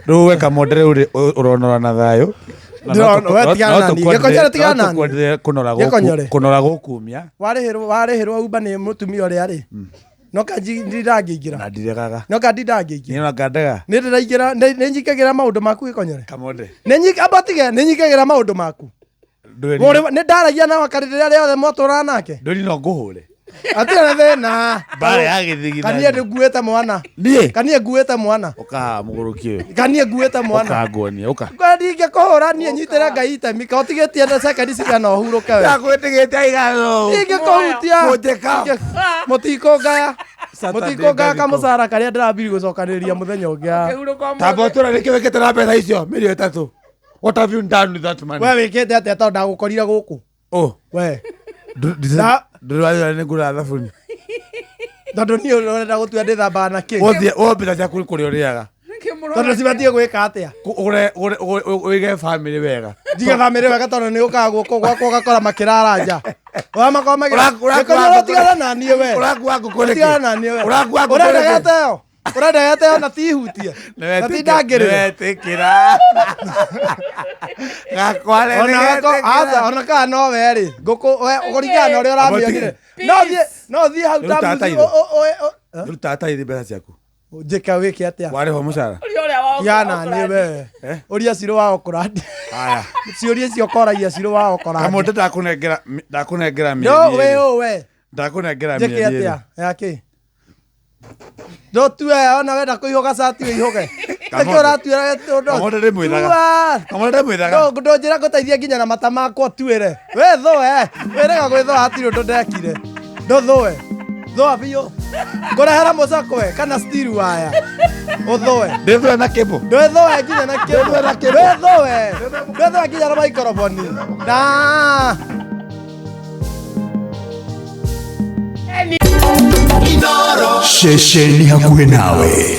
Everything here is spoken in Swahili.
Ruwe Kamonde uronora na thayo. Gikonyore tigana nani. Kunora gukumia. Warihirwo uba ni mutumia uria ri. No kanjira ngigira. Na ndiregaga. No kandida ngigira. Ni ngadaga. Ni ndiragira ni njikagira maundu maku Gikonyore. Kamonde. Ni njikagira maundu maku. Ni ndaragia na wakarire riothe mwatura nake. Nduri no nguhure. Atira thina. Bare ya githigi. Kanie nguete mwana. Kanie nguete mwana. Uka muguruki. Kanie nguete mwana. Uka nguonia uka. Ndige kuhura nie nyitira ngai itemi ka utigetie na second cigana uhuruke we. Ndakwetigite aigano. Ndige kuhutia. Mutiko ngaya. Mutiko ngaya kamucara karia ndirabiri gucokaniria muthenya ungia. Tabotura riki wekete na mbeca icio milioni 3. What have you done with that money? We wikete atia tondu ndagukorire guku. We. Ndurwaira ni ngura thabuni. Tondu ni urenda gutua ndithamba na ki. Wo mbeca ciaku kuri uriaga. Tondu cibatie gwika atia. Uige family wega. Ndige family wega tondu ni ukaga guku gwakwa ugakora makirara nja. Wa makoma magira. Gikonyore tigana na nie we. Urakuwa gukoreke. Tigana na nie we. Urakuwa gukoreke. Urenda gateo. Urenda gateo na tihutie. Na tidangirire. Wetikira. Gakwale ni aza ona ka no we ri. Guku we ugorigana uri uramionire. No thie hau tamu. Ruta tairi mbeca ciaku. Njika wiki atia. Wariho mucara. Yana ni we. Uria ciro wa okorandi. Aya. Ciuria cio koragia ciro wa okorandi. Kamonde ndakunengera mieri. No we. Ndakunengera mieri. Njike atia. Yaki. Do tu ona wenda kuihoga sati uihoge. Akora tu ndo. Kamonde ndimwithaga. Kamonde ndimwithaga. Ndo njira guteithia nginya na mata makwa tuire. We tho werega gwitho hatiro ndo ndekire. Ndo thoe. Thoa biyo. Ngorehera mucako we kana steel wire. Uthoe. Ndithoe na kebo. Ndithoe nginya na kebo. Ndithoe. Ndithoe nginya na microphone. Na. Inooro. Shesheni hakuhe nawe.